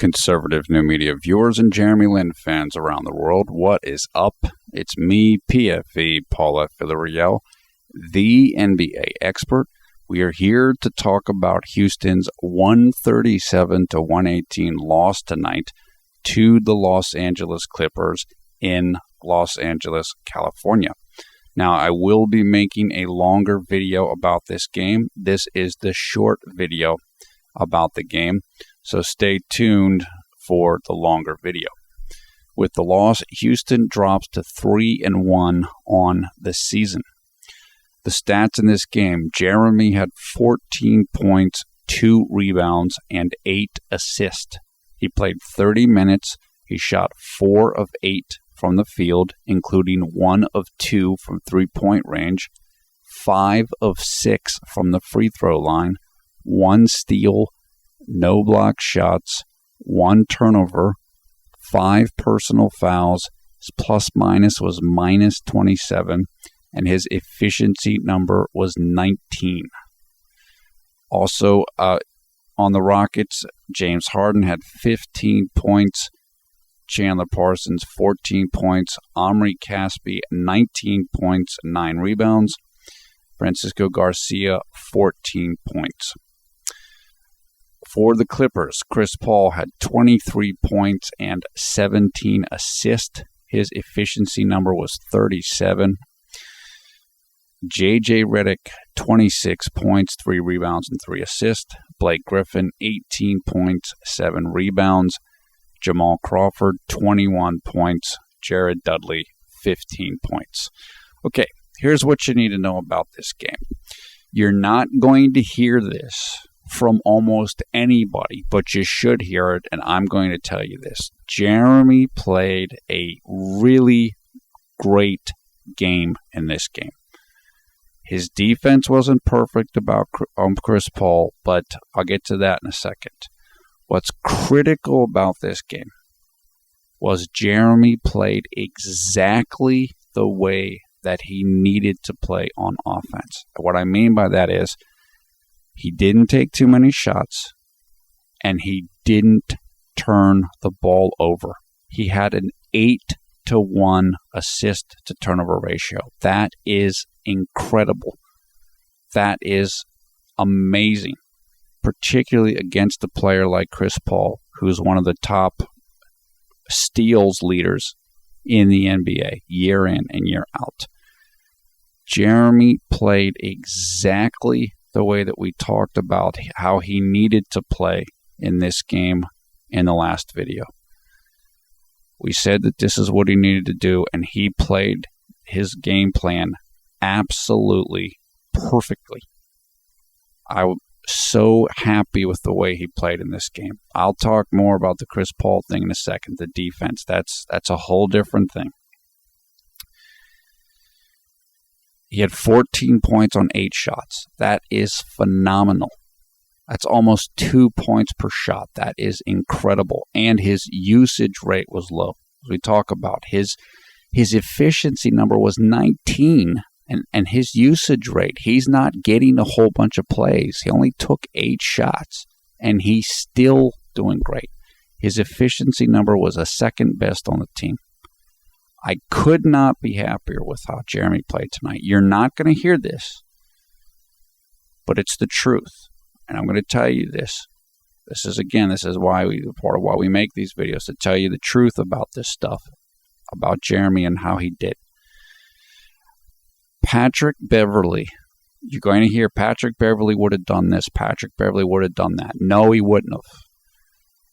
Conservative new media viewers and JLin fans around the world, what is up? It's me, PFE, Paul F. Villarreal, the NBA expert. We are here to talk about Houston's 137-118 loss tonight to the Los Angeles Clippers in Los Angeles, California. Now, I will be making a longer video about this game. This is the short video about the game, so stay tuned for the longer video. With the loss, Houston drops to 3-1 on the season. The stats in this game: Jeremy had 14 points, 2 rebounds, and 8 assists. He played 30 minutes. He shot 4 of 8 from the field, including 1 of 2 from three-point range, 5 of 6 from the free throw line, 1 steal, no block shots, 1 turnover, 5 personal fouls. His plus-minus was minus 27, and his efficiency number was 19. Also, on the Rockets, James Harden had 15 points, Chandler Parsons 14 points, Omri Caspi 19 points, 9 rebounds, Francisco Garcia 14 points. For the Clippers, Chris Paul had 23 points and 17 assists. His efficiency number was 37. J.J. Redick, 26 points, 3 rebounds, and 3 assists. Blake Griffin, 18 points, 7 rebounds. Jamal Crawford, 21 points. Jared Dudley, 15 points. Okay, here's what you need to know about this game. You're not going to hear this from almost anybody, but you should hear it, and I'm going to tell you this. Jeremy played a really great game in this game. His defense wasn't perfect about Chris Paul, but I'll get to that in a second. What's critical about this game was Jeremy played exactly the way that he needed to play on offense. What I mean by that is he didn't take too many shots, and he didn't turn the ball over. He had an 8-to-1 assist to turnover ratio. That is incredible. That is amazing, particularly against a player like Chris Paul, who's one of the top steals leaders in the NBA year in and year out. Jeremy played exactly the way that we talked about how he needed to play in this game in the last video. We said that this is what he needed to do, and he played his game plan absolutely perfectly. I'm so happy with the way he played in this game. I'll talk more about the Chris Paul thing in a second. The defense, that's a whole different thing. He had 14 points on 8 shots. That is phenomenal. That's almost 2 points per shot. That is incredible. And his usage rate was low. As we talk about, his efficiency number was 19. And his usage rate, he's not getting a whole bunch of plays. He only took 8 shots, and he's still doing great. His efficiency number was a second best on the team. I could not be happier with how Jeremy played tonight. You're not going to hear this, but it's the truth. And I'm going to tell you this. This is why part of why we make these videos, to tell you the truth about this stuff, about Jeremy and how he did. Patrick Beverley, you're going to hear Patrick Beverley would have done this, Patrick Beverley would have done that. No, he wouldn't have.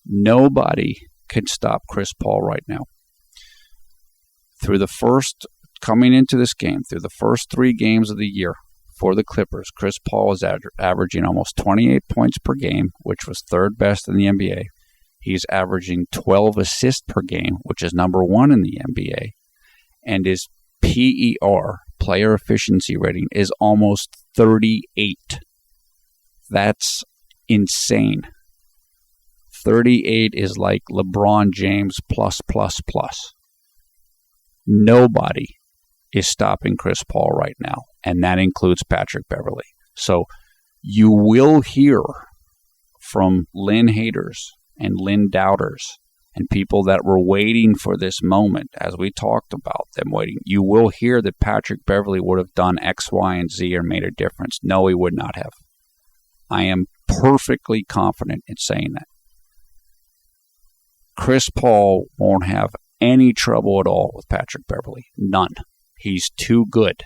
Nobody can stop Chris Paul right now. Coming into this game, through the first 3 games of the year for the Clippers, Chris Paul was averaging almost 28 points per game, which was 3rd best in the NBA. He's averaging 12 assists per game, which is number 1 in the NBA. And his PER, player efficiency rating, is almost 38. That's insane. 38 is like LeBron James plus. Nobody is stopping Chris Paul right now, and that includes Patrick Beverley. So you will hear from Lin haters and Lynn doubters and people that were waiting for this moment, as we talked about them waiting, you will hear that Patrick Beverley would have done X, Y, and Z or made a difference. No, he would not have. I am perfectly confident in saying that. Chris Paul won't have any trouble at all with Patrick Beverley. None. He's too good,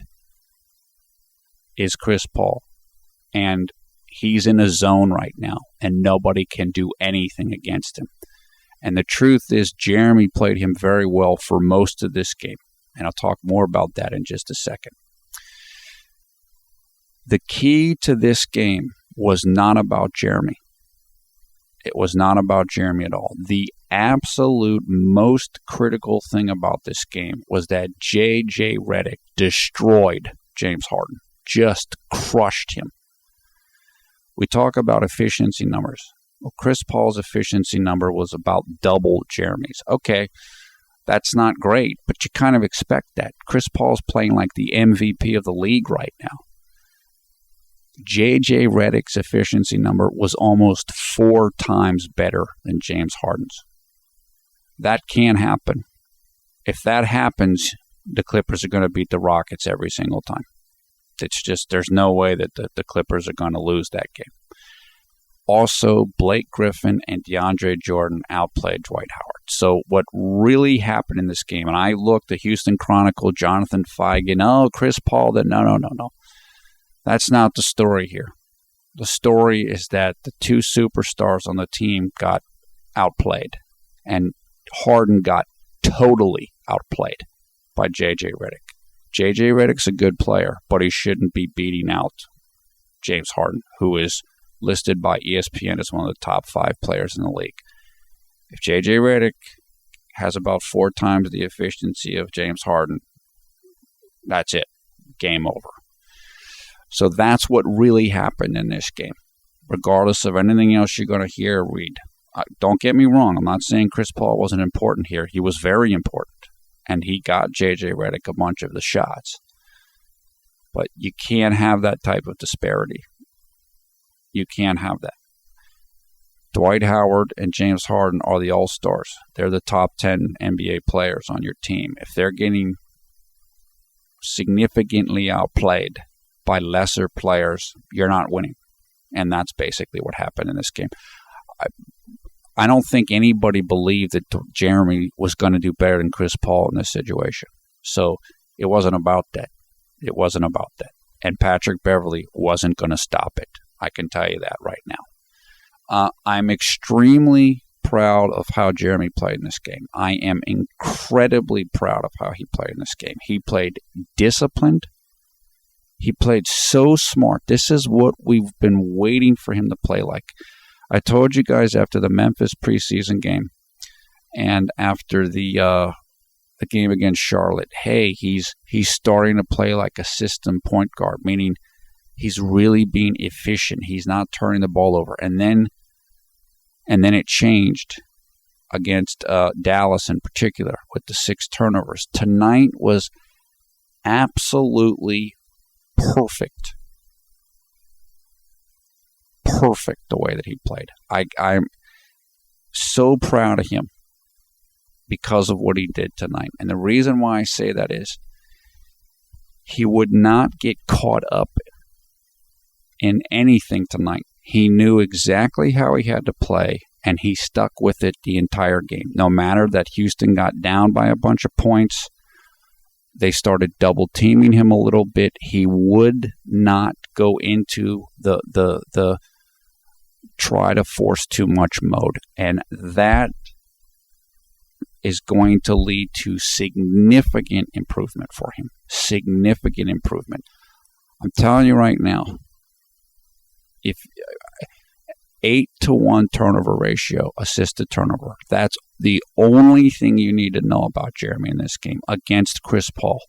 is Chris Paul. And he's in a zone right now, and nobody can do anything against him. And the truth is, Jeremy played him very well for most of this game. And I'll talk more about that in just a second. The key to this game was not about Jeremy. It was not about Jeremy at all. The absolute most critical thing about this game was that J.J. Redick destroyed James Harden, just crushed him. We talk about efficiency numbers. Well, Chris Paul's efficiency number was about double Jeremy's. Okay, that's not great, but you kind of expect that. Chris Paul's playing like the MVP of the league right now. J.J. Redick's efficiency number was almost 4 times better than James Harden's. That can happen. If that happens, the Clippers are going to beat the Rockets every single time. It's just, there's no way that the Clippers are going to lose that game. Also, Blake Griffin and DeAndre Jordan outplayed Dwight Howard. So what really happened in this game, and I looked, the Houston Chronicle, Jonathan Feigen, Chris Paul, no. That's not the story here. The story is that the 2 superstars on the team got outplayed, and Harden got totally outplayed by J.J. Redick. J.J. Redick's a good player, but he shouldn't be beating out James Harden, who is listed by ESPN as one of the top 5 players in the league. If J.J. Redick has about 4 times the efficiency of James Harden, that's it. Game over. So that's what really happened in this game. Regardless of anything else you're going to hear or read. Don't get me wrong. I'm not saying Chris Paul wasn't important here. He was very important. And he got J.J. Redick a bunch of the shots. But you can't have that type of disparity. You can't have that. Dwight Howard and James Harden are the all-stars. They're the top 10 NBA players on your team. If they're getting significantly outplayed by lesser players, you're not winning. And that's basically what happened in this game. I don't think anybody believed that Jeremy was going to do better than Chris Paul in this situation. So it wasn't about that. It wasn't about that. And Patrick Beverley wasn't going to stop it. I can tell you that right now. I'm extremely proud of how Jeremy played in this game. I am incredibly proud of how he played in this game. He played disciplined. He played so smart. This is what we've been waiting for him to play like. I told you guys after the Memphis preseason game and after the game against Charlotte, hey, he's starting to play like a system point guard, meaning he's really being efficient. He's not turning the ball over. And then it changed against Dallas in particular with the 6 turnovers. Tonight was absolutely perfect. Perfect the way that he played. I'm so proud of him because of what he did tonight. And the reason why I say that is he would not get caught up in anything tonight. He knew exactly how he had to play, and he stuck with it the entire game. No matter that Houston got down by a bunch of points, they started double teaming him a little bit. He would not go into the try to force too much mode. And that is going to lead to significant improvement for him. Significant improvement. I'm telling you right now, if 8-to-1 turnover ratio, assist to turnover, that's the only thing you need to know about Jeremy in this game against Chris Paul.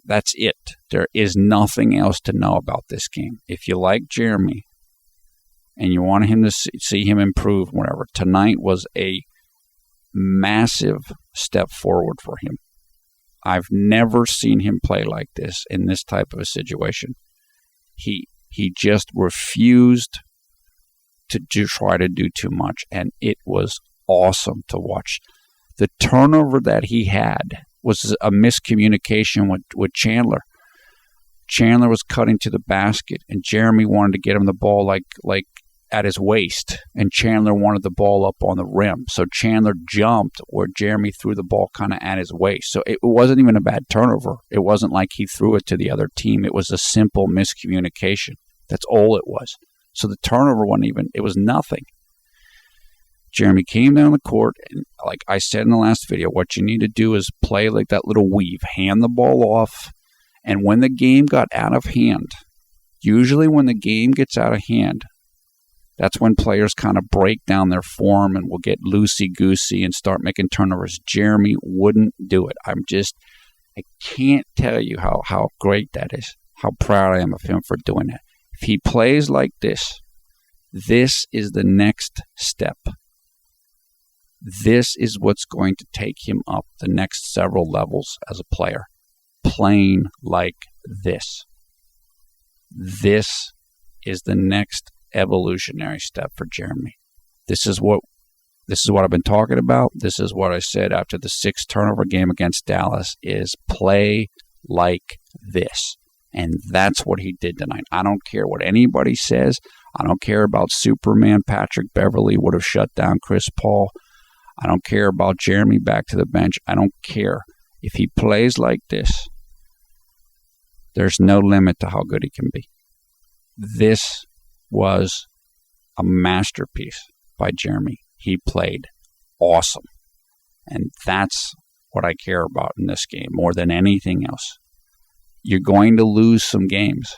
That's it. There is nothing else to know about this game. If you like Jeremy and you want him to see him improve, whatever, tonight was a massive step forward for him. I've never seen him play like this in this type of a situation. He just refused to try to do too much, and it was awesome to watch. The turnover that he had was a miscommunication with Chandler. Chandler was cutting to the basket, and Jeremy wanted to get him the ball like at his waist, and Chandler wanted the ball up on the rim. So Chandler jumped where Jeremy threw the ball kind of at his waist. So it wasn't even a bad turnover. It wasn't like he threw it to the other team. It was a simple miscommunication. That's all it was. So the turnover wasn't even, it was nothing. Jeremy came down the court, and like I said in the last video, what you need to do is play like that little weave, hand the ball off, and when the game got out of hand, usually when the game gets out of hand, that's when players kind of break down their form and will get loosey-goosey and start making turnovers. Jeremy wouldn't do it. I can't tell you how great that is, how proud I am of him for doing that. If he plays like this, this is the next step. This is what's going to take him up the next several levels as a player. Playing like this. This is the next evolutionary step for Jeremy. This is what I've been talking about. This is what I said after the 6th turnover game against Dallas is play like this. And that's what he did tonight. I don't care what anybody says. I don't care about Superman Patrick Beverley would have shut down Chris Paul. I don't care about Jeremy back to the bench. I don't care. If he plays like this, there's no limit to how good he can be. This was a masterpiece by Jeremy. He played awesome. And that's what I care about in this game more than anything else. You're going to lose some games,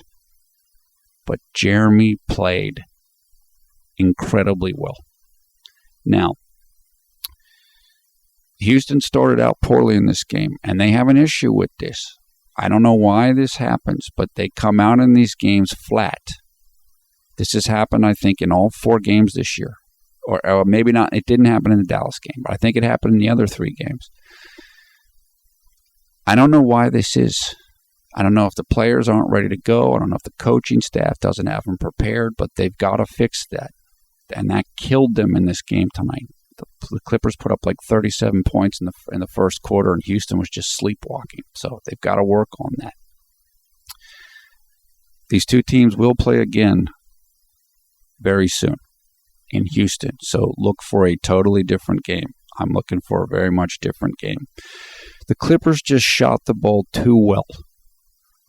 but Jeremy played incredibly well. Now, Houston started out poorly in this game, and they have an issue with this. I don't know why this happens, but they come out in these games flat. This has happened, I think, in all 4 games this year. Or maybe not. It didn't happen in the Dallas game, but I think it happened in the other 3 games. I don't know why this is. I don't know if the players aren't ready to go. I don't know if the coaching staff doesn't have them prepared, but they've got to fix that. And that killed them in this game tonight. The Clippers put up like 37 points in the first quarter, and Houston was just sleepwalking. So they've got to work on that. These 2 teams will play again very soon in Houston. So look for a totally different game. I'm looking for a very much different game. The Clippers just shot the ball too well.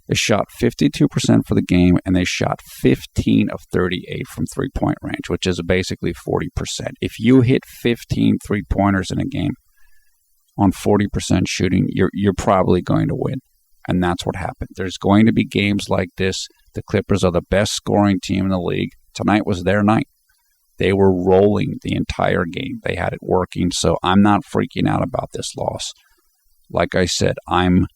They shot 52% for the game, and they shot 15 of 38 from three-point range, which is basically 40%. If you hit 15 three-pointers in a game on 40% shooting, you're probably going to win. And that's what happened. There's going to be games like this. The Clippers are the best scoring team in the league. Tonight was their night. They were rolling the entire game. They had it working, so I'm not freaking out about this loss. Like I said, I'm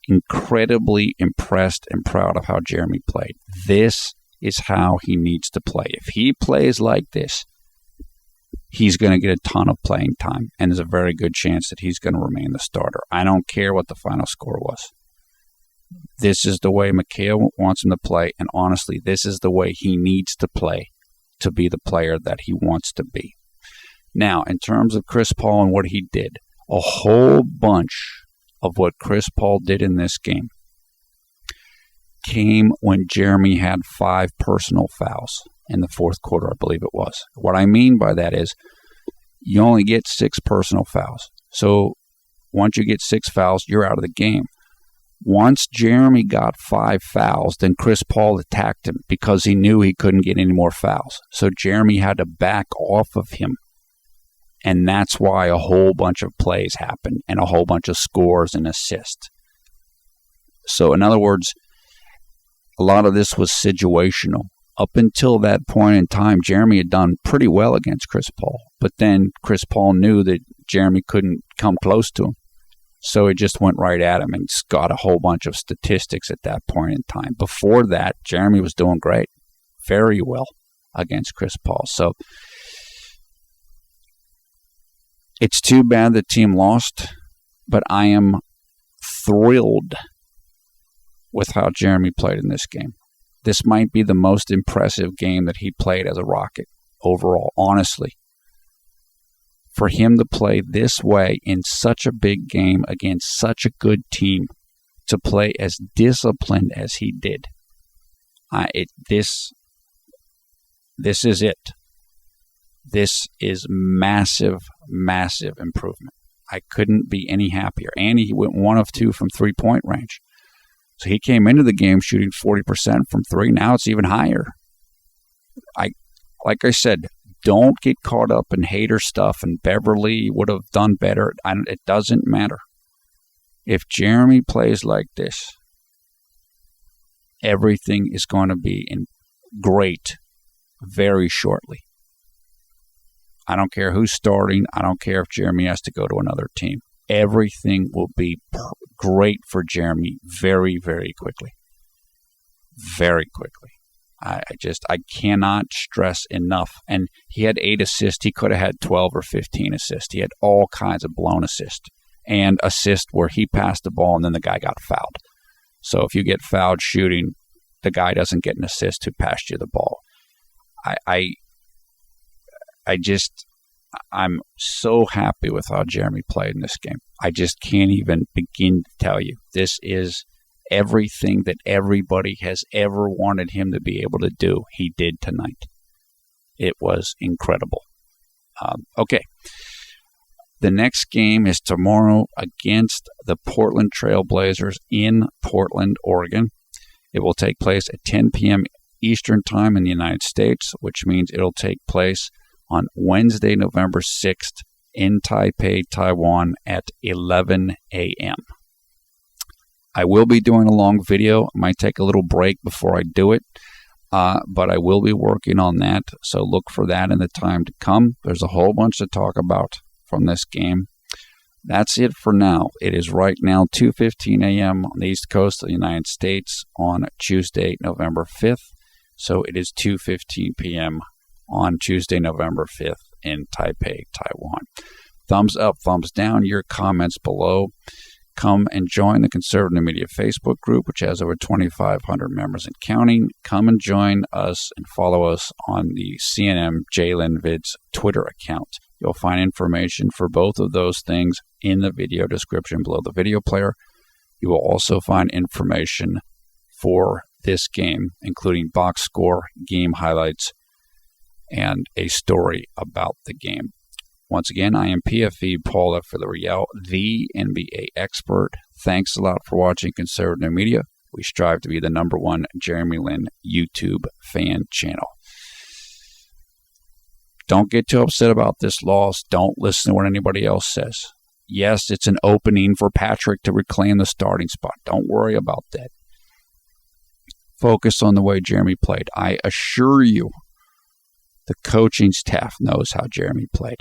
incredibly impressed and proud of how Jeremy played. This is how he needs to play. If he plays like this, he's going to get a ton of playing time, and there's a very good chance that he's going to remain the starter. I don't care what the final score was. This is the way Mikhail wants him to play, and honestly, this is the way he needs to play to be the player that he wants to be. Now, in terms of Chris Paul and what he did, a whole bunch of what Chris Paul did in this game came when Jeremy had 5 personal fouls in the fourth quarter, I believe it was. What I mean by that is you only get 6 personal fouls. So once you get 6 fouls, you're out of the game. Once Jeremy got 5 fouls, then Chris Paul attacked him because he knew he couldn't get any more fouls. So Jeremy had to back off of him. And that's why a whole bunch of plays happened and a whole bunch of scores and assists. So in other words, a lot of this was situational. Up until that point in time, Jeremy had done pretty well against Chris Paul. But then Chris Paul knew that Jeremy couldn't come close to him. So he just went right at him and got a whole bunch of statistics at that point in time. Before that, Jeremy was doing great, very well against Chris Paul. So it's too bad the team lost, but I am thrilled with how Jeremy played in this game. This might be the most impressive game that he played as a Rocket. overall, honestly. For him to play this way in such a big game against such a good team, to play as disciplined as he did, this is it. This is massive, massive improvement. I couldn't be any happier. And he went 1 of 2 from three-point range. So he came into the game shooting 40% from three. Now it's even higher. Like I said, don't get caught up in hater stuff and Beverly would have done better. It doesn't matter. If Jeremy plays like this, everything is going to be great very shortly. I don't care who's starting. I don't care if Jeremy has to go to another team. Everything will be great for Jeremy very, very quickly. Very quickly. I cannot stress enough. And he had 8 assists. He could have had 12 or 15 assists. He had all kinds of blown assists. And assists where he passed the ball and then the guy got fouled. So if you get fouled shooting, the guy doesn't get an assist who passed you the ball. I'm so happy with how Jeremy played in this game. I just can't even begin to tell you. This is everything that everybody has ever wanted him to be able to do. He did tonight. It was incredible. Okay. The next game is tomorrow against the Portland Trail Blazers in Portland, Oregon. It will take place at 10 p.m. Eastern Time in the United States, which means it'll take place on Wednesday, November 6th in Taipei, Taiwan at 11 a.m. I will be doing a long video. I might take a little break before I do it, but I will be working on that, so look for that in the time to come. There's a whole bunch to talk about from this game. That's it for now. It is right now 2:15 a.m. on the East Coast of the United States on Tuesday, November 5th. So it is 2:15 p.m. on Tuesday, November 5th in Taipei, Taiwan. Thumbs up, thumbs down, your comments below. Come and join the Conservative Media Facebook group, which has over 2,500 members and counting. Come and join us and follow us on the CNM JLin Vids Twitter account. You'll find information for both of those things in the video description below the video player. You will also find information for this game, including box score, game highlights, and a story about the game. Once again, I am PFE Paul F. Villarreal, the NBA expert. Thanks a lot for watching Conservative Media. We strive to be the #1 Jeremy Lin YouTube fan channel. Don't get too upset about this loss. Don't listen to what anybody else says. Yes, it's an opening for Patrick to reclaim the starting spot. Don't worry about that. Focus on the way Jeremy played. I assure you, the coaching staff knows how Jeremy played.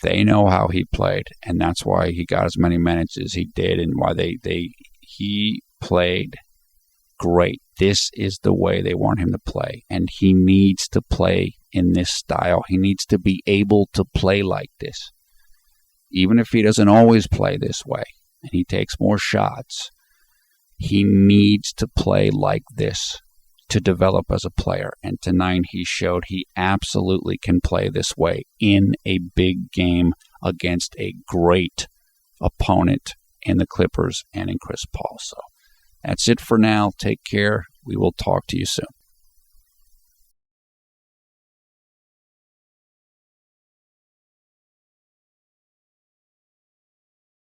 They know how he played, and that's why he got as many minutes as he did, and why he played great. This is the way they want him to play, and he needs to play in this style. He needs to be able to play like this. Even if he doesn't always play this way, and he takes more shots, he needs to play like this to develop as a player. And tonight he showed he absolutely can play this way in a big game against a great opponent in the Clippers and in Chris Paul. So that's it for now. Take care. We will talk to you soon.